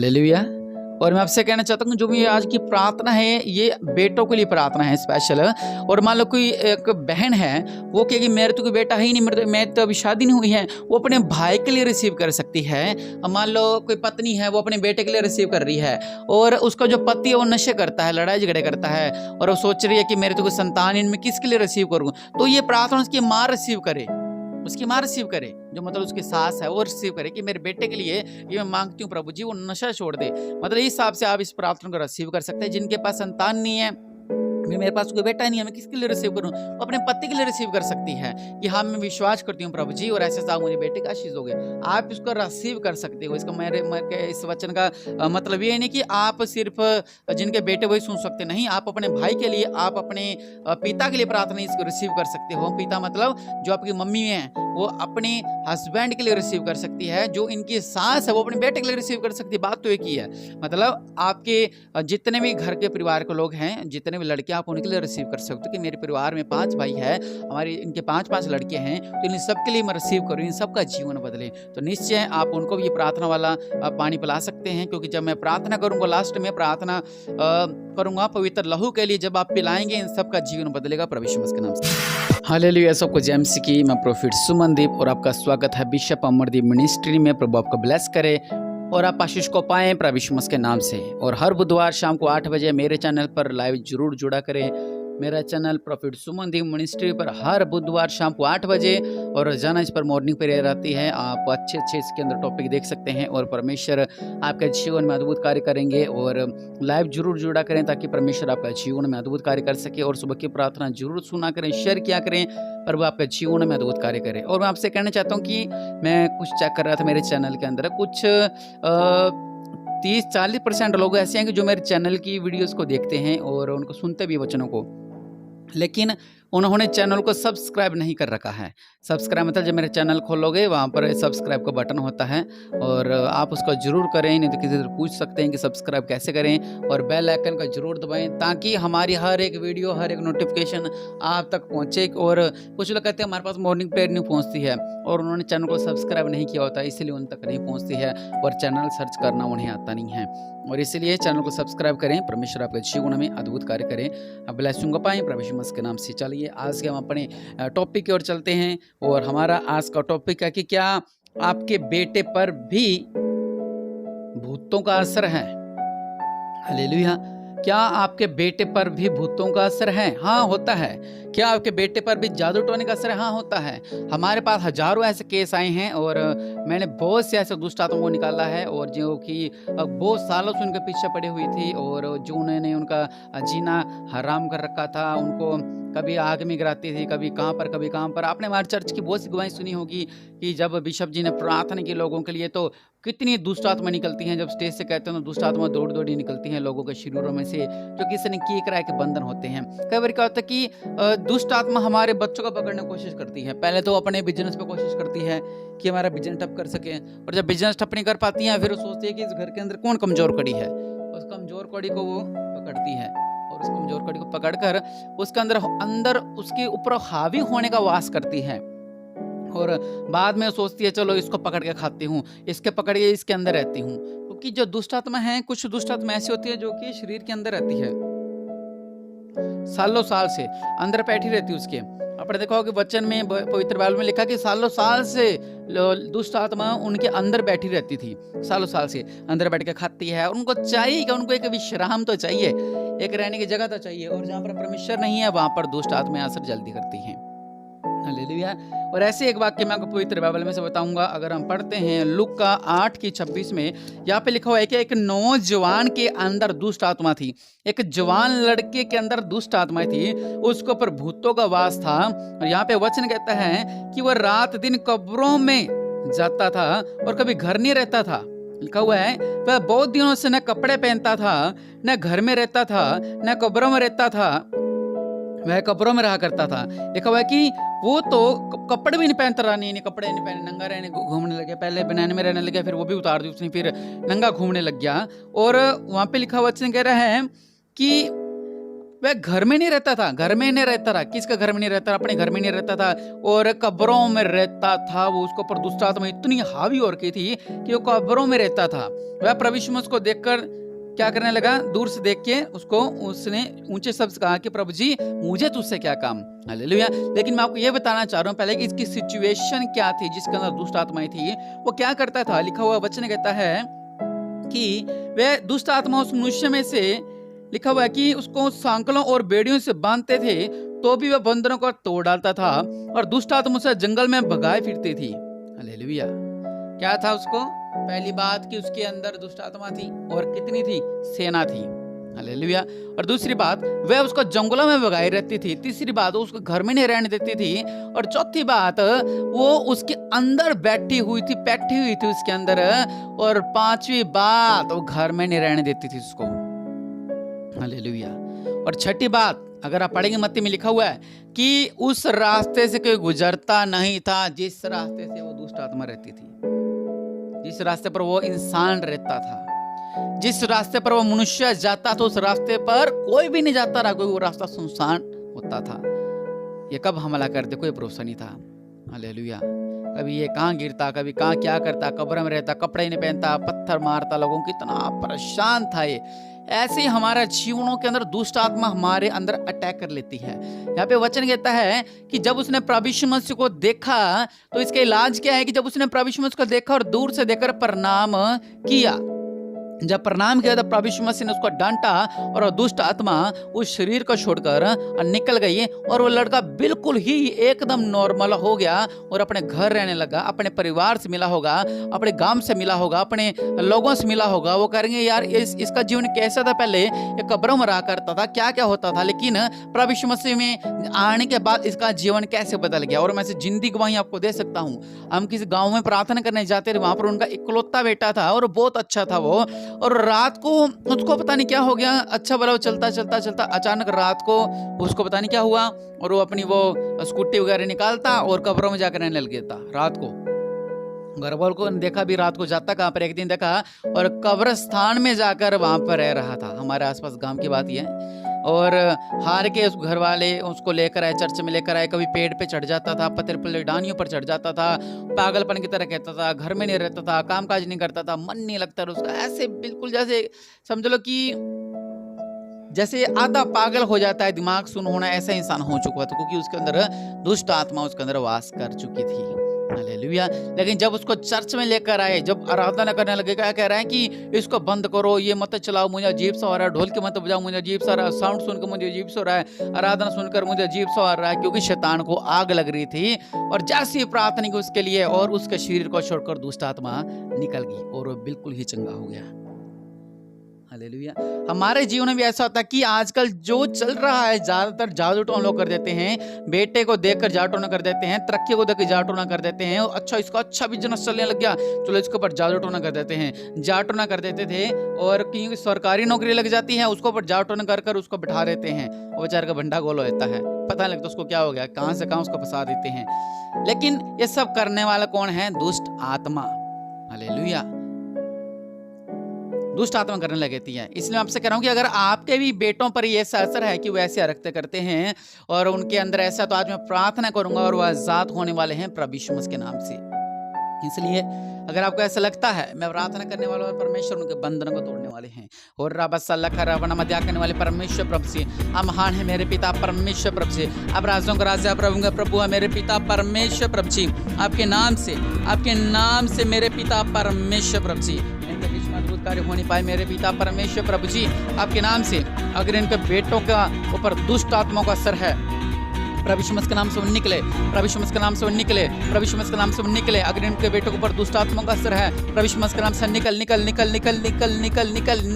Hallelujah. और मैं आपसे कहना चाहता हूँ जो भी आज की प्रार्थना है ये बेटों के लिए प्रार्थना है स्पेशल। और मान लो कोई एक बहन है वो कहेगी मेरे तो कोई बेटा है ही नहीं, मैं तो अभी शादी नहीं हुई है, वो अपने भाई के लिए रिसीव कर सकती है। मान लो कोई पत्नी है वो अपने बेटे के लिए रिसीव कर रही है और उसका जो पति है वो नशे करता है, लड़ाई झगड़े करता है और वो सोच रही है कि मेरे तो कोई संतान इनमें किसके लिए रिसीव करूँ, तो ये प्रार्थना उसकी माँ रिसीव करे, उसकी माँ रिसीव करे, जो मतलब उसकी सास है वो रिसीव करे कि मेरे बेटे के लिए ये मैं मांगती हूँ प्रभु जी वो नशा छोड़ दे। मतलब इस हिसाब से आप इस प्रार्थना को रिसीव कर सकते हैं। जिनके पास संतान नहीं है, मेरे पास कोई बेटा नहीं है, मैं किसके लिए रिसीव करूं, वो अपने पति के लिए रिसीव कर सकती है कि हाँ मैं विश्वास करती हूँ प्रभु जी और ऐसे साहब मुझे बेटे का आशीष हो गया। आप इसको रिसीव कर सकते हो। इसका मेरे इस वचन का मतलब ये नहीं कि आप सिर्फ जिनके बेटे वही सुन सकते, नहीं, आप अपने भाई के लिए, आप अपने पिता के लिए प्रार्थना इसको रिसीव कर सकते हो। पिता मतलब जो आपकी मम्मी है वो अपने हस्बैंड के लिए रिसीव कर सकती है, जो इनकी सास है वो अपने बेटे के लिए रिसीव कर सकती है। बात तो एक ही है। मतलब आपके जितने भी घर के परिवार के लोग हैं, जितने भी लड़के, आप उनके लिए रिसीव कर सकते हो कि मेरे परिवार में 5 भाई है, हमारी इनके 5-5 लड़के हैं, तो इन सब के लिए मैं रिसीव करूँ, इन सबका जीवन बदले। तो निश्चय आप उनको भी ये प्रार्थना वाला पानी पिला सकते हैं, क्योंकि जब मैं प्रार्थना करूंगा, लास्ट में प्रार्थना करूंगा पवित्र लहू के लिए, जब आप पिलाएंगे इन सबका जीवन बदलेगा प्रभु यीशु मसीह के नाम से। हालेलुया। सबको जय मसीह की। मैं प्रोफेट सुमनदीप और आपका स्वागत है बिशप अमरदीप मिनिस्ट्री में। प्रभु आपको ब्लेस करे और आप आशीष को पाएं प्रभु यीशु मसीह के नाम से। और हर बुधवार शाम को 8 बजे मेरे चैनल पर लाइव जरूर जुड़ा करें। मेरा चैनल प्रोफेट सुमनदीप मिनिस्ट्री पर हर बुधवार शाम को 8 बजे और रोजाना इस पर मॉर्निंग पर रहती है। आप अच्छे इसके अंदर टॉपिक देख सकते हैं और परमेश्वर आपके जीवन में अद्भुत कार्य करेंगे। और लाइव जरूर जुड़ा करें ताकि परमेश्वर आपका जीवन में अद्भुत कार्य कर सके। और सुबह की प्रार्थना जरूर सुना करें, शेयर किया करें, प्रभु आपके जीवन में अद्भुत कार्य करें। और मैं आपसे कहना चाहता हूँ कि मैं कुछ चेक कर रहा था मेरे चैनल के अंदर, कुछ 30-40% लोग ऐसे हैं कि जो मेरे चैनल की वीडियोस को देखते हैं और उनको सुनते भी वचनों को, लेकिन उन्होंने चैनल को सब्सक्राइब नहीं कर रखा है। सब्सक्राइब मतलब जब मेरे चैनल खोलोगे वहाँ पर सब्सक्राइब का बटन होता है और आप उसको जरूर करें, नहीं तो किसी से पूछ सकते हैं कि सब्सक्राइब कैसे करें। और बेल आइकन का जरूर दबाएं ताकि हमारी हर एक वीडियो, हर एक नोटिफिकेशन आप तक पहुँचे। और कुछ लोग कहते हैं हमारे पास मॉर्निंग प्रेयर नहीं पहुँचती है और उन्होंने चैनल को सब्सक्राइब नहीं किया होता, इसलिए उन तक नहीं पहुँचती है और चैनल सर्च करना उन्हें आता नहीं है। और इसलिए चैनल को सब्सक्राइब करें। परमेश्वर आपके जीवन में अद्भुत कार्य करें, आप ब्लेसिंग को पाएं प्रभु यीशु मसीह के नाम से। चलिए आज के हम अपने टॉपिक की ओर चलते हैं और हमारा आज का टॉपिक है कि क्या आपके बेटे पर भी भूतों का असर है। हालेलुया। क्या आपके बेटे पर भी भूतों का असर है? हाँ, होता है। क्या आपके बेटे पर भी जादू टोने का असर है? हाँ, होता है। हमारे पास हजारों ऐसे केस आए हैं और मैंने बहुत से ऐसे दुष्ट आत्माओं को निकाला है और जो कि बहुत सालों से उनके पीछे पड़ी हुई थी और जो उन्होंने उनका जीना हराम कर रखा था, उनको कभी आग में गिराती थी, कभी कहाँ पर कभी कहाँ पर। आपने हमारे चर्च की बहुत सी गवाही सुनी होगी कि जब बिशप जी ने प्रार्थना की लोगों के लिए तो कितनी दुष्ट आत्मा निकलती हैं। जब स्टेज से कहते हैं तो दुष्ट आत्मा दौड़ दौड़ी निकलती हैं लोगों के शरीरों में से, जो किसी ने किए कराए के बंधन होते हैं। कई बार क्या होता है कि दुष्ट आत्मा हमारे बच्चों को पकड़ने की कोशिश करती है। पहले तो अपने बिजनेस पे कोशिश करती है कि हमारा बिजनेस ठप कर सके, और जब बिजनेस ठप नहीं कर पाती है फिर वो सोचती है कि इस घर के अंदर कौन कमजोर कड़ी है, उस कमजोर कड़ी को वो पकड़ती है और उस कमजोर कड़ी को पकड़कर उसके अंदर उसके ऊपर हावी होने का वास करती है। और बाद में सोचती है चलो इसको पकड़ के खाती हूँ, इसके पकड़ के इसके अंदर रहती हूँ। क्योंकि जो दुष्ट आत्मा है, कुछ दुष्ट आत्मा ऐसी होती है जो कि शरीर के अंदर रहती है, सालों साल से अंदर बैठी रहती है उसके। आपने देखा होगा कि वचन में, पवित्र बाइबल में लिखा कि सालों साल से दुष्ट आत्मा उनके अंदर बैठी रहती थी, सालों साल से अंदर बैठ के खाती है। और उनको चाहिए कि उनको एक विश्राम तो चाहिए, एक रहने की जगह तो चाहिए, और जहाँ पर परमेश्वर नहीं है वहां पर दुष्ट आत्मा असर जल्दी करती है। हालेलुया। और ऐसे एक वाक्य मैं आपको पवित्र बाइबल में से बताऊंगा। अगर हम पढ़ते हैं लूका 8:26 में, यहाँ पे लिखा हुआ है कि एक नौजवान के अंदर दुष्ट आत्मा थी, एक जवान लड़के के अंदर दुष्ट आत्मा थी, उसके ऊपर भूतों का वास था। और यहाँ पे वचन कहता है कि वह रात दिन कब्रों में जाता था और कभी घर नहीं रहता था। लिखा हुआ है वह बहुत दिनों से न कपड़े पहनता था, न घर में रहता था, न कब्रों में रहता था, वह कब्रों में रहा करता था। लिखा हुआ है कि वो तो कपड़े भी नहीं पहनता रहा, नहीं कपड़े नहीं पहने, नंगा रहने घूमने लगे। पहले बनाने में रहने लगे, फिर वो भी उतार दी उसने, फिर नंगा घूमने लग गया। और वहां पे लिखा वचन कह रहा है कि वह घर में नहीं रहता था, घर में नहीं रहता था। किसका घर में नहीं रहता? अपने घर में नहीं रहता था और कब्रों में रहता था। वो उसके ऊपर दुष्ट आत्मा इतनी हावी हो रखी थी कि वो कब्रों में रहता था। वह प्रभु यीशु मसीह को देखकर क्या करने लगा? दूर से देख के उसने ऊंचे शब्द से कहा कि प्रभु जी, मुझे तुझसे क्या काम। हालेलुया। लेकिन मैं आपको ये बताना चाह रहा हूँ पहले कि इसकी सिचुएशन क्या थी जिसके अंदर दुष्ट आत्माएं थी। वो क्या करता था? लिखा हुआ वचन कहता है कि वह दुष्ट आत्मा उस मनुष्य में से, लिखा हुआ है कि उसको सांकलों और बेड़ियों से बांधते थे तो भी वह बंधनों को तोड़ डालता था और दुष्ट आत्मा उसे जंगल में भगाए फिरती थी। हालेलुया। क्या था उसको? पहली बात कि उसके अंदर दुष्ट आत्मा थी और कितनी थी? सेना थी। हालेलुया। और दूसरी बात, वह उसको जंगलों में भगाई रहती थी। तीसरी बात, उसको घर में नहीं रहने देती थी। और चौथी बात, वो उसके अंदर बैठी हुई थी उसके अंदर। और पांचवी बात, वो घर में नहीं रहने देती थी उसको। हालेलुया। और छठी बात, अगर आप पढ़ेंगे मत्ती में लिखा हुआ है कि उस रास्ते से कोई गुजरता नहीं था जिस रास्ते से वो दुष्ट आत्मा रहती थी, जिस रास्ते पर वो इंसान रहता था, जिस रास्ते पर वो मनुष्य जाता था, उस रास्ते पर कोई भी नहीं जाता रहा। कोई वो रास्ता सुनसान होता था। ये कब हमला करते, कोई भरोसा नहीं था। हालेलुया। कभी ये कहाँ गिरता, कभी कहाँ क्या करता, कब्र में रहता, कपड़े नहीं पहनता, पत्थर मारता, लोगों को कितना परेशान था ये। ऐसे ही हमारे जीवनों के अंदर दुष्ट आत्मा हमारे अंदर अटैक कर लेती है। यहाँ पे वचन कहता है कि जब उसने प्रभु यीशु मसीह को देखा तो इसका इलाज क्या है कि जब उसने प्रभु यीशु मसीह को देखा और दूर से देखकर प्रणाम किया, जब प्रणाम किया तो प्रभु यीशु मसीह ने उसको डांटा और दुष्ट आत्मा उस शरीर को छोड़कर निकल गई और वो लड़का बिल्कुल ही एकदम नॉर्मल हो गया और अपने घर रहने लगा, अपने परिवार से मिला होगा, अपने गांव से मिला होगा, अपने लोगों से मिला होगा। वो कहेंगे यार इसका जीवन कैसा था? पहले ये कब्रों में रहा करता था, क्या क्या होता था, लेकिन प्रभु यीशु मसीह में आने के बाद इसका जीवन कैसे बदल गया। और मैं से जिंदगी गवाही आपको दे सकता हूँ। हम किसी गाँव में प्रार्थना करने जाते थे, वहां पर उनका इकलौता बेटा था और बहुत अच्छा था वो। और रात को उसको पता नहीं क्या हो गया, अच्छा भला वो चलता अचानक रात को उसको पता नहीं क्या हुआ और वो अपनी वो स्कूटी वगैरह निकालता और कब्रों में जाकर रहने लग गया था। रात को घर वालों को देखा भी, रात को जाता कहाँ पर, एक दिन देखा और कब्रस्तान में जाकर वहां पर रह रहा था। हमारे आसपास गांव की बात यह है। और हार के उस घर वाले उसको लेकर आए, चर्च में लेकर आए। कभी पेड़ पे चढ़ जाता था, पत्थर पर डानियों पर चढ़ जाता था, पागलपन की तरह कहता था, घर में नहीं रहता था, कामकाज नहीं करता था, मन नहीं लगता था उसका। ऐसे बिल्कुल जैसे समझ लो कि जैसे आधा पागल हो जाता है, दिमाग सुन होना, ऐसा इंसान हो चुका था क्योंकि उसके अंदर दुष्ट आत्मा उसके अंदर वास कर चुकी थी। हालेलुया। लेकिन जब उसको चर्च में लेकर आए, जब आराधना करने लगे, क्या कह रहा है कि इसको बंद करो, ये मत चलाओ, मुझे अजीब सा हो रहा है, ढोल के मत बजाओ, मुझे अजीब सा रहा है, साउंड सुनकर मुझे अजीब सा हो रहा है, आराधना सुनकर मुझे अजीब सा हो रहा है, क्योंकि शैतान को आग लग रही थी। और जैसी प्रार्थना की उसके लिए और उसके शरीर को छोड़कर दुष्ट आत्मा निकल गई और वो बिल्कुल ही चंगा हो गया। हालेलुया। हमारे जीवन में भी ऐसा होता है कि आजकल जो चल रहा है, ज्यादातर जादू टोना लोग कर देते हैं। बेटे को देखकर जादू टोना कर देते हैं, तरक्की को देखकर जादू टोना कर देते हैं। अच्छा इसका अच्छा बिजनेस चलने लग गया, चलो इसके ऊपर जादू टोना कर देते हैं। जादू टोना कर देते थे और क्योंकि सरकारी नौकरी लग जाती है उसको ऊपर जादू टोना कर उसको बिठा देते हैं। वो बेचारे का भंडा गोल होता है, पता नहीं लगता उसको क्या हो गया, कहां से कहां उसको फंसा देते हैं। लेकिन ये सब करने वाला कौन है? दुष्ट आत्मा। हालेलुया। दुष्ट आत्मा करने लगती है। इसलिए आपसे कह रहा हूं कि अगर आपके भी बेटों पर ये असर है कि वो ऐसे हरकतें करते हैं और उनके अंदर ऐसा, तो आज मैं प्रार्थना करूंगा और वो आजाद होने वाले हैं प्रभु यीशु मसीह के नाम से। इसलिए अगर आपको ऐसा लगता है, मैं प्रार्थना करने वाला हूं, परमेश्वर उनके बंधनों को तोड़ने वाले हैं और मध्या करने वाले परमेश्वर प्रभु से। आप महान है मेरे पिता परमेश्वर प्रभु से, आप राजों का राजा प्रभु का प्रभु है मेरे पिता परमेश्वर प्रभु जी। आपके नाम से मेरे पिता परमेश्वर प्रभु जी अद्भुत कार्य होने पाए मेरे पिता परमेश्वर प्रभु जी। आपके नाम से अगर इनके बेटों का ऊपर दुष्ट आत्माओं का असर है, प्रभु यीशु मसीह के नाम से वो निकले, प्रभु यीशु मसीह के नाम से वो निकले, प्रभु यीशु मसीह के नाम से वो निकले। अगर इनके बेटों के ऊपर दुष्ट आत्माओं का असर है, प्रभु यीशु मसीह के नाम से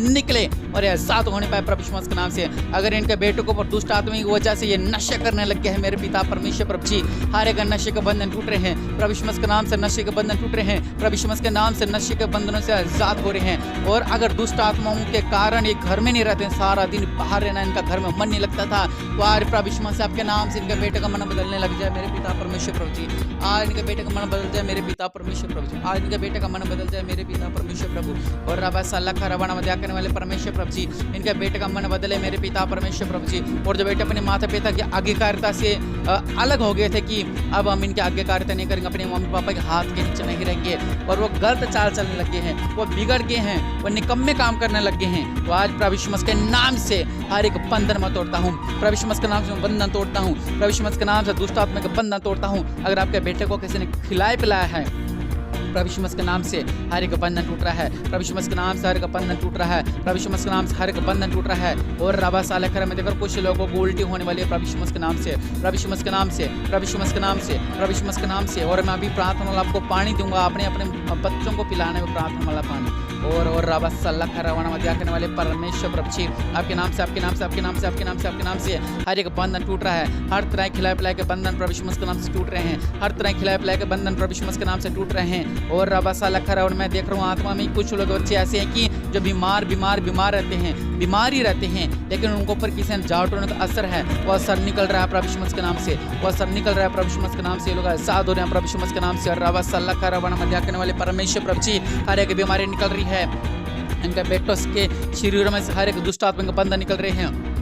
निकले और ये आजाद होने पाए प्रभु यीशु मसीह के नाम से। अगर इनके बेटों के ऊपर दुष्ट आत्मा की वजह से ये नशे करने लग गए हैं मेरे पिता परमेश्वर प्रभु जी, हर एक नशे के बंधन टूट रहे हैं प्रभु यीशु मसीह के नाम से, नशे के बंधन टूट रहे हैं प्रभु यीशु मसीह के नाम से, नशे के बंधनों से आजाद हो रहे हैं। और अगर दुष्ट आत्माओं के कारण ये घर में नहीं रहते, सारा दिन बाहर रहना, इनका घर में मन नहीं लगता था, तो आज प्रभु यीशु मसीह आपके नाम से इनके इनके बेटे का मन बदलने लग जाए मेरे पिता परमेश्वर प्रभु जी। आज इनके बेटे का मन बदल जाए मेरे पिता परमेश्वर प्रभु जी। आज इनके बेटे का मन बदल जाए मेरे पिता परमेश्वर प्रभु। और रबा साला खराबाना मध्या करने वाले परमेश्वर प्रभु जी, इनके बेटे का मन बदले मेरे पिता परमेश्वर प्रभु जी। और जो बेटे अपने माता पिता की आज्ञाकारिता से अलग हो गए थे कि अब हम इनकी आज्ञाकारिता नहीं करेंगे, अपने मम्मी पापा के हाथ के नीचे नहीं रहेंगे, और वो गलत चाल चलने लगे हैं, वो बिगड़ गए हैं, वो निकम्मे काम करने लगे हैं, तो आज प्रभु यीशु मसीह के नाम से हर एक बंधन मैं तोड़ता हूँ। प्रभु यीशु मसीह के नाम से मैं बंधन तोड़ता हूँ। प्रभु यीशु मसीह के नाम से दुष्ट आत्मा के बंधन तोड़ता हूँ। अगर आपके बेटे को किसी ने खिलाया पिलाया है, प्रभु यीशु मसीह के नाम से हर एक बंधन टूट रहा है। प्रभु यीशु मसीह के नाम से हर एक बंधन टूट रहा है। प्रभु यीशु मसीह के नाम से हर एक बंधन टूट रहा है। और रबा साले खरा में देखकर कुछ लोगों को उल्टी होने वाली है प्रभु यीशु मसीह के नाम से, प्रभु यीशु मसीह के नाम से, प्रभु यीशु मसीह के नाम से, प्रभु यीशु मसीह के नाम से। और मैं अभी प्रार्थना वाला आपको पानी दूंगा, अपने अपने बच्चों को पिलाने में प्रार्थना वाला पानी। और रबा सल्ला खरावाना मध्या करने वाले परमेश्वर प्रभु जी, आपके नाम से, आपके नाम से, आपके नाम से, आपके नाम से, आपके नाम से हर एक बंधन टूट रहा है। हर तरह खिलाए पिलाए के बंधन प्रभु यीशु मसीह के नाम से टूट रहे हैं। हर तरह खिलाए पिलाए के बंधन प्रभु यीशु मसीह के नाम से टूट रहे हैं। और रबा सल्ला खरा, और मैं देख रहा हूँ आत्मा में कुछ लोग बच्चे ऐसे हैं कि जो बीमार रहते हैं, बीमार ही रहते हैं, लेकिन उनको ऊपर किसी ने जाट होने का असर है, वो असर निकल रहा है प्रभु यीशु मसीह के नाम से, वो असर निकल रहा है प्रभु यीशु मसीह के नाम से। ये लोग आजाद हो रहे हैं प्रभु यीशु मसीह के नाम से। और रबा सल्ला खरा वाना मध्या करने वाले परमेश्वर प्रभु जी, हर एक बीमारी निकल रही है, इनके बेटों के शरीर में से हर एक दुष्ट आत्मा के बंधन निकल रहे हैं,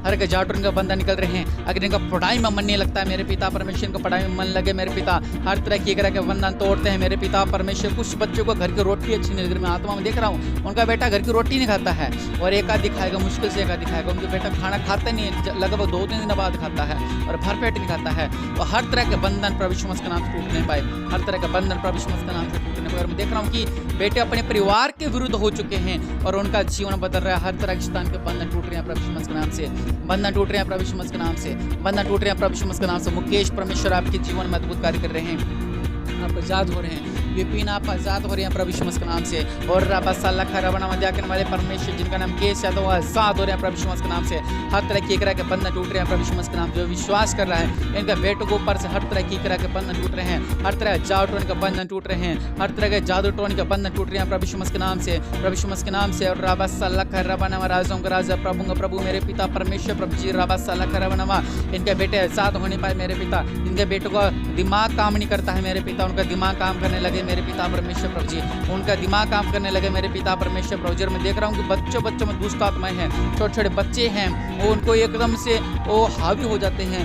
हर एक जाटून का बंधन निकल रहे हैं। अगर इनका पढ़ाई में मन नहीं लगता है मेरे पिता परमेश्वर, इनको पढ़ाई में मन लगे मेरे पिता, हर तरह की के बंधन तोड़ते हैं मेरे पिता परमेश्वर। कुछ बच्चों को घर की रोटी अच्छी नहीं लग रही, मैं आत्मा में देख रहा हूँ उनका बेटा घर की रोटी नहीं खाता है, और एक आध दिखाएगा, मुश्किल से एक आध दिखाएगा। उनके बेटा खाना खाता नहीं है, लगभग 2-3 दिन बाद खाता है, और भरपेट नहीं खाता है। और हर तरह के बंधन प्रभु यीशु मसीह के नाम से टूट नहीं पाए, हर तरह के बंधन प्रभु यीशु मसीह के नाम से टूट नहीं पाए। और मैं देख रहा हूँ कि बेटे अपने परिवार के विरुद्ध हो चुके हैं, और उनका जीवन बदल रहा है। हर तरह के शैतान के बंधन टूट रहे हैं प्रभु यीशु मसीह के नाम से, बंधन टूट रहे हैं प्रभु यीशु मसीह के नाम से, बंधन टूट रहे हैं प्रभु यीशु मसीह के नाम से। मुकेश परमेश्वर आपके जीवन में अद्भुत कार्य कर रहे हैं, आप आजाद हो रहे हैं। विपिन आप आजाद हो रहे हैं प्रभु यीशु मसीह के नाम से। और रबा सल्ला खराबाना मध्या करने वाले परमेश्वर, जिनका नाम केस है, तो वो आजाद हो रहे हैं प्रभु यीशु मसीह के नाम से। हर तरह की के बंधन टूट रहे हैं प्रभु यीशु मसीह के नाम। जो विश्वास कर रहा है, इनके बेटों के ऊपर से हर तरह की के बंधन टूट रहे हैं, हर तरह जादू टोन के बंधन टूट रहे हैं, हर तरह के जादू टोन के बंधन टूट रहे हैं प्रभु यीशु मसीह के नाम से, प्रभु यीशु मसीह के नाम से। और रबा सल्ला खराबाना राजों का राजा, प्रभु का प्रभु मेरे पिता परमेश्वर प्रभु जी, रबा सल्ला खराबाना, इनके बेटे आजाद होने पाए मेरे पिता। इनके बेटों का दिमाग काम नहीं करता है मेरे पिता, उनका दिमाग काम करने लगे मेरे पिता परमेश्वर प्रभु जी, उनका दिमाग काम करने लगे मेरे पिता परमेश्वर प्रभु जी। और मैं देख रहा हूँ कि बच्चों में दुष्ट आत्माएं हैं, छोटे छोटे बच्चे हैं, वो उनको एकदम से वो हावी हो जाते हैं,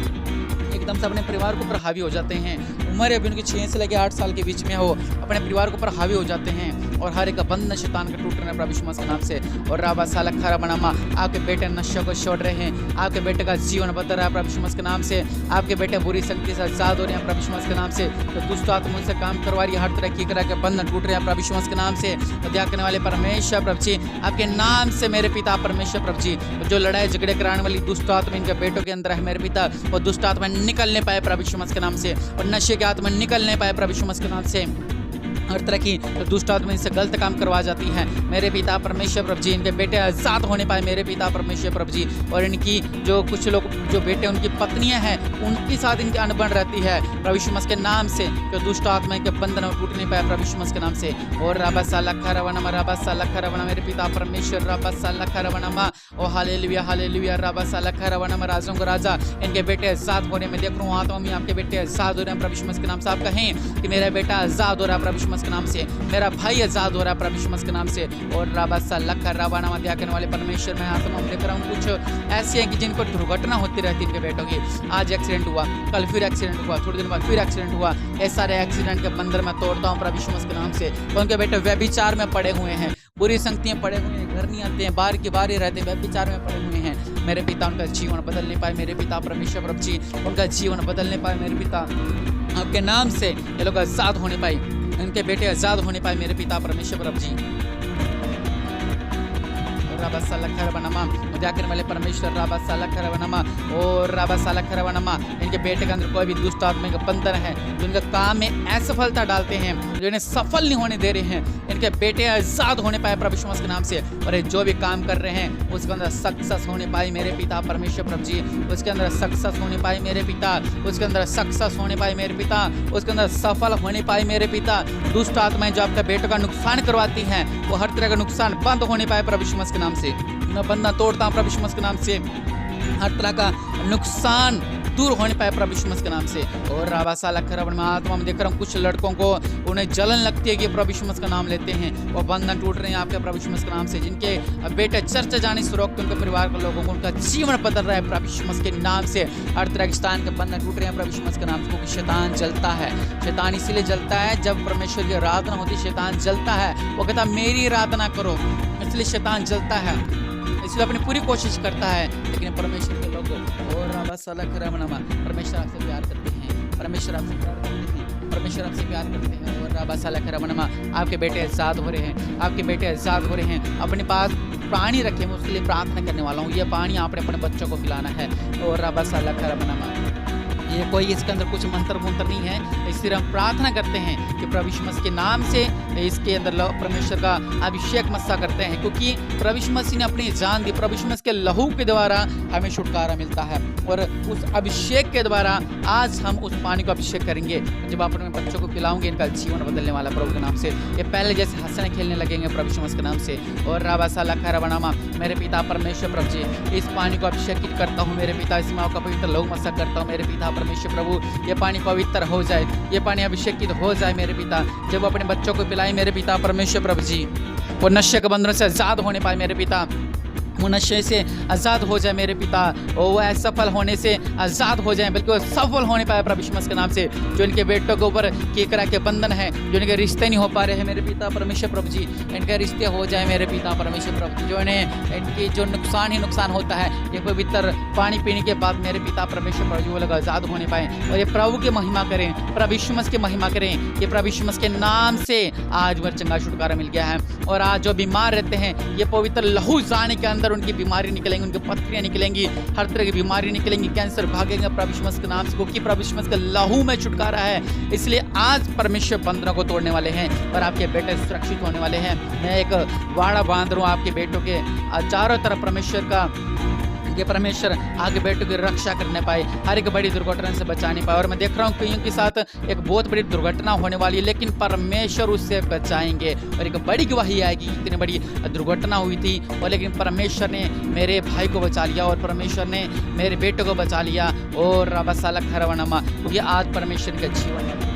एकदम से अपने परिवार के ऊपर हावी हो जाते हैं। उम्र अभी उनकी 6 से लेकर 8 साल के बीच में हो, अपने परिवार के ऊपर हावी हो जाते हैं, और हर एक बंधन शैतान के टूट रहे हैं प्रभु यीशु मसीह के नाम से। और रबा साला खरा बनामा, आपके बेटे नशे को छोड़ रहे हैं, आपके बेटे का जीवन बदल रहा है प्रभु यीशु मसीह के नाम से। आपके बेटे बुरी शक्ति से आजाद हो रहे हैं प्रभु यीशु मसीह के नाम से। तो दुष्ट आत्मा से काम करवा रही है, हर तरह की के बंधन टूट रहे हैं प्रभु यीशु मसीह के नाम से। हत्या करने वाले परमेश्वर प्रभु जी, आपके नाम से मेरे पिता परमेश्वर प्रभु जी, जो लड़ाई झगड़े कराने वाली दुष्ट आत्मा इनके बेटों के अंदर है मेरे पिता, वो दुष्ट आत्मा निकलने पाए प्रभु यीशु मसीह के नाम से, और नशे के आत्मा निकलने पाए प्रभु यीशु मसीह के नाम से। हर तरह की दुष्ट आत्मा इनसे गलत काम करवा जाती है मेरे पिता परमेश्वर प्रभु जी। इनके बेटे आजाद होने पाए मेरे पिता परमेश्वर प्रभु जी। और इनकी जो कुछ लोग जो बेटे उनकी पत्नियां हैं, उनके साथ इनकी अनबन रहती है प्रभु यीशु मसीह के नाम से। जो दुष्ट आत्मा के बंधन टूट नहीं पाए प्रभु यीशु मसीह के नाम से। और रबा साला खरावनमा, रबा साला खरावना मेरे पिता परमेश्वर, रबा साला खरावनमा, ओ हालेलुया हालेलुया, रबा साला खरावनमा, राजों का राजा। इनके बेटे आजाद होने में देख रहा हूँ आत्मा में, आपके बेटे आजाद हो रहे हैं प्रभु यीशु मसीह के नाम से। आप कहें कि मेरा बेटा आजाद हो रहा है प्रभु यीशु मसीह के नाम से, मेरा भाई आजाद हो रहा है प्रभु यीशु मसीह के नाम से। और रबा साला खरावना मध्या करने वाले परमेश्वर, मैं आत्मा में देख रहा हूँ कुछ ऐसे हैं कि जिनको दुर्घटना होती रहती है इनके बेटों की। आज एक्सीडेंट हुआ, कल फिर एक्सीडेंट हुआ, थोड़ी दिन बाद फिर एक्सीडेंट हुआ। ऐसे सारे एक्सीडेंट के बंदर मैं तोड़ता हूँ प्रभु यीशु मसीह के नाम से। तो उनके बेटे व्यभिचार में पड़े हुए हैं, बुरी संगतियां पड़े हुए हैं, घर नहीं आते हैं, बाहर की बाहर ही रहते हैं, व्यभिचार में पड़े हुए हैं मेरे पिता। उनका जीवन बदल नहीं पाए मेरे पिता परमेश्वर प्रभु जी, उनका जीवन बदल नहीं पाए मेरे पिता। आपके नाम से ये लोग आजाद होने पाए, इनके बेटे आजाद होने पाए मेरे पिता परमेश्वर प्रभु जी। रबा साला खरावनमा, मध्या करने वाले परमेश्वर, रबा साला खरावनमा और रबा साला खरावनमा। इनके बेटे के अंदर कोई भी दुष्ट आत्मा का बंधन है जो इनके काम में असफलता डालते हैं, जो इन्हें सफल नहीं होने दे रहे हैं, इनके बेटे आजाद होने पाए प्रभु यीशु मसीह के नाम से। और ये जो भी काम कर रहे हैं उसके अंदर सक्सेस होने पाए मेरे पिता परमेश्वर प्रभु जी, उसके अंदर सक्सेस होने पाए मेरे पिता, उसके अंदर सक्सेस होने पाए मेरे पिता, उसके अंदर सफल होने पाए मेरे पिता। दुष्ट आत्माएं जो आपका बेटों का नुकसान करवाती हैं, वो हर तरह का नुकसान बंद होने पाए प्रभु यीशु मसीह के नाम से। मैं बंधन तोड़ता हूँ प्रभु यीशु मसीह के नाम से, हर तरह का नुकसान दूर होने पाए प्रभु यीशु मसीह के नाम से। और राबासाला खराब में आत्मा में देख रहा हूँ कुछ लड़कों को उन्हें जलन लगती है कि प्रभु यीशु मसीह का नाम लेते हैं, वो बंधन टूट रहे हैं आपके प्रभु यीशु मसीह के नाम से। जिनके बेटे चर्च जाने से रोकते उनके परिवार के लोगों को उनका जीवन बदल रहा है प्रभु यीशु मसीह के नाम से। हर तरह के शैतान के बंधन टूट रहे हैं प्रभु यीशु मसीह के नाम से, क्योंकि शैतान जलता है। शैतान इसीलिए जलता है जब परमेश्वर की आराधना होती है, शैतान जलता है। वो कहता है मेरी आराधना करो, इसलिए शैतान जलता है, इसलिए अपनी पूरी कोशिश करता है। लेकिन परमेश्वर के लोगों और परमेश्वर आपसे प्यार करते हैं, परमेश्वर आपसे प्यार करते हैं, परमेश्वर आपसे प्यार करते हैं। और आपके बेटे आजाद हो रहे हैं, आपके बेटे आजाद हो रहे हैं। अपने पास पानी रखे, मैं उसके लिए प्रार्थना करने वाला हूँ। ये पानी आपने अपने बच्चों को पिलाना है। और ये कोई इसके अंदर कुछ मंत्र मंत्र नहीं है, इसलिए हम प्रार्थना करते हैं कि प्रभु यीशु मसीह के नाम से इसके अंदर परमेश्वर का अभिषेक मस्सा करते हैं, क्योंकि प्रभु यीशु मसीह ने अपनी जान दी। प्रभु यीशु मसीह के लहू के द्वारा हमें छुटकारा मिलता है, और उस अभिषेक के द्वारा आज हम उस पानी को अभिषेक करेंगे। जब आप अपने बच्चों को पिलाओगे, इनका जीवन बदलने वाला प्रभु के नाम से। ये पहले जैसे हंसने खेलने लगेंगे प्रभु यीशु मसीह के नाम से। और राबासाला खराबनामा मेरे पिता परमेश्वर प्रभु जी, इस पानी को अभिषेक करता हूँ मेरे पिता, इस माँ का पवित्र लहू मस्सा करता हूँ मेरे पिता परमेश्वर प्रभु। ये पानी पवित्र हो जाए, ये पानी अभिषेकित हो जाए मेरे पिता। जब अपने बच्चों को पिलाए मेरे पिता परमेश्वर प्रभु जी, वो नशे के बंधन से आजाद होने पाए मेरे पिता, वो नशे से आज़ाद हो जाए मेरे पिता, और वह असफल होने से आज़ाद हो जाए, बल्कि वो सफल होने पाए प्रभु यीशु मसीह के नाम से। जो इनके बेटों के ऊपर केकरा के बंधन है, जो इनके रिश्ते नहीं हो पा रहे हैं मेरे पिता परमेश्वर प्रभु जी, इनके रिश्ते हो जाए मेरे पिता परमेश्वर प्रभु। जो इन्हें इनकी जो नुकसान ही नुकसान होता है, ये पवित्र पानी पीने के बाद मेरे पिता परमेश्वर प्रभु जी वो लोग आज़ाद होने पाए, और ये प्रभु की महिमा करें, प्रभु यीशु मसीह की महिमा करें। ये प्रभु यीशु मसीह के नाम से आज वह चंगा छुटकारा मिल गया है। और आज जो बीमार रहते हैं, ये पवित्र लहू जाने के अंदर उनकी बीमारी निकलेंगी, उनकी पथरियां निकलेंगी, हर तरह की बीमारी निकलेंगी, कैंसर भागेंगे प्रभु यीशु मसीह के नाम से, क्योंकि प्रभु यीशु मसीह के लहू में छुटकारा है। इसलिए आज परमेश्वर बंधनों को तोड़ने वाले हैं और आपके बेटे सुरक्षित होने वाले हैं। मैं एक वाड़ा बांध रहा हूँ आपके बेटों के चारों तरफ, परमेश्वर का कि परमेश्वर आगे बेटों की रक्षा करने पाए, हर एक बड़ी दुर्घटना से बचाने पाए। और मैं देख रहा हूँ कईयों के साथ एक बहुत बड़ी दुर्घटना होने वाली है, लेकिन परमेश्वर उससे बचाएंगे और एक बड़ी गवाही आएगी। इतनी बड़ी दुर्घटना हुई थी और लेकिन परमेश्वर ने मेरे भाई को बचा लिया और परमेश्वर ने मेरे बेटों को बचा लिया। और रबासाला खरवनमा, ये आज परमेश्वर का जीवन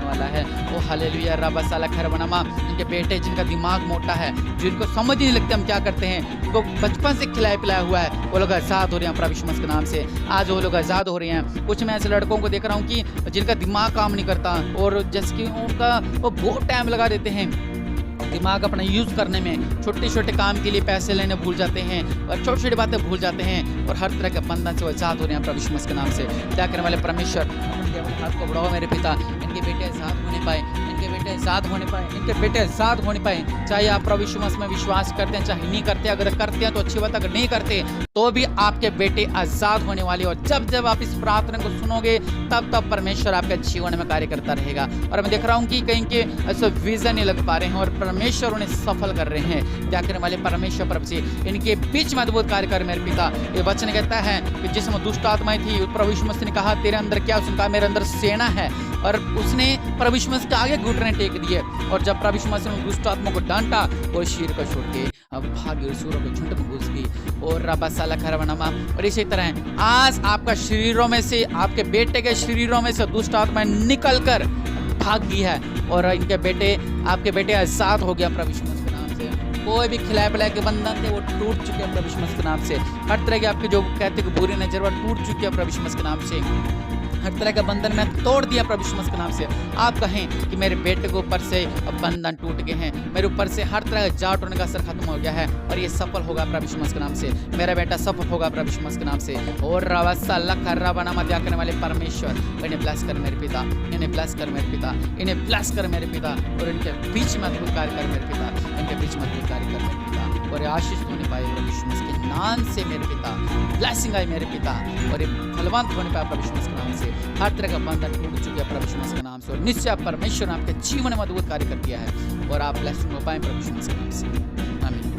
वाला है। वो हालेलुया रबासाला खरवनमा। इनके बेटे जिनका दिमाग मोटा है, जिनको समझ ही नहीं लगता हम क्या करते हैं, उनको बचपन से खिलाया पिलाया हुआ है, वो लोग आज़ाद हो रहे हैं प्रभु यीशु मसीह के नाम से। आज वो लोग आज़ाद हो रहे हैं। कुछ मैं ऐसे लड़कों को देख रहा हूँ कि जिनका दिमाग काम नहीं करता, और जैसे कि उनका वो बहुत टाइम लगा देते हैं दिमाग अपना यूज़ करने में, छोटे छोटे काम के लिए पैसे लेने भूल जाते हैं और छोटी छोटी बातें भूल जाते हैं, और हर तरह के बंधन से वो आज़ाद हो रहे हैं प्रभु यीशु मसीह के नाम से। क्या करने वाले परमेश्वर अपने हाथ को बढ़ाओ मेरे पिता, इनके बेटे आज़ाद होने पाए, इनके बेटे आज़ाद होने पाए, इनके बेटे आज़ाद होने पाए। चाहे आप प्रभु यीशु मसीह में विश्वास करते हैं, चाहे नहीं करते, अगर करते हैं तो अच्छी बात, अगर नहीं करते तो भी आपके बेटे आज़ाद होने वाले। और जब जब आप इस प्रार्थना को सुनोगे तब तब परमेश्वर आपके जीवन में कार्य करता रहेगा। और मैं देख रहा हूँ कि कहीं के ऐसे वीज़ा नहीं लग पा रहे हैं और परमेश्वर उन्हें सफल कर रहे हैं। क्या करने वाले परमेश्वर प्रभु जी, इनके बीच में अद्भुत कार्य कर मेरे पिता। ये वचन कहता है कि जिसमें दुष्ट आत्माएं थी, प्रभु यीशु मसीह ने कहा तेरे अंदर क्या, उसने कहा मेरे अंदर सेना है, और उसने प्रभु यीशु मसीह के आगे घुटने टेक दिए। और जब प्रभु यीशु मसीह ने दुष्ट आत्मा को डांटा, वो शीर को छोड़ के अब भागी और सूरों के झुंड में घुस गई। और रबासाला खरवनमा। और इसी तरह आज आपका शरीरों में से, आपके बेटे के शरीरों में से दुष्ट आत्माएं निकल कर भाग गई है, और इनके बेटे, आपके बेटे आजाद हो गया प्रभु यीशु मसीह के नाम से। कोई भी खिलाए पिलाए के बंधन थे वो टूट चुके हैं प्रभु यीशु मसीह के नाम से। हर तरह के आपके जो कहते कि बुरी नजर वो टूट चुके हैं प्रभु यीशु मसीह के नाम से। हर तरह का बंधन मैं तोड़ दिया प्रभु यीशु मसीह के नाम से। आप कहें कि मेरे बेटे के ऊपर से बंधन टूट गए हैं, मेरे ऊपर से हर तरह का जाट होने का असर खत्म हो गया है, और ये सफल होगा प्रभु यीशु मसीह के नाम से। मेरा बेटा सफल होगा प्रभु यीशु मसीह के नाम से। और रवासाला खर्राबनामा दिया करने वाले परमेश्वर, इन्हें ब्लेस कर मेरे पिता, इन्हें ब्लेस कर मेरे पिता, इन्हें ब्लेस कर मेरे पिता, और इनके बीच में अद्भुत कार्य कर मेरे पिता, इनके बीच में अद्भुत कार्य कर मेरे पिता, और आशीष होने पाए प्रभु यीशु मसीह के नाम से मेरे पिता। ब्लेसिंग आए मेरे पिता, और ये फलवंत होने पाए प्रभु यीशु मसीह के नाम से। हर तरह का बंधन टूट चुका है प्रभु यीशु मसीह के नाम से, और निश्चय परमेश्वर ने आपके जीवन में अद्भुत कार्य कर दिया है, और आप ब्लेसिंग हो पाए प्रभु यीशु मसीह के नाम से। आमीन।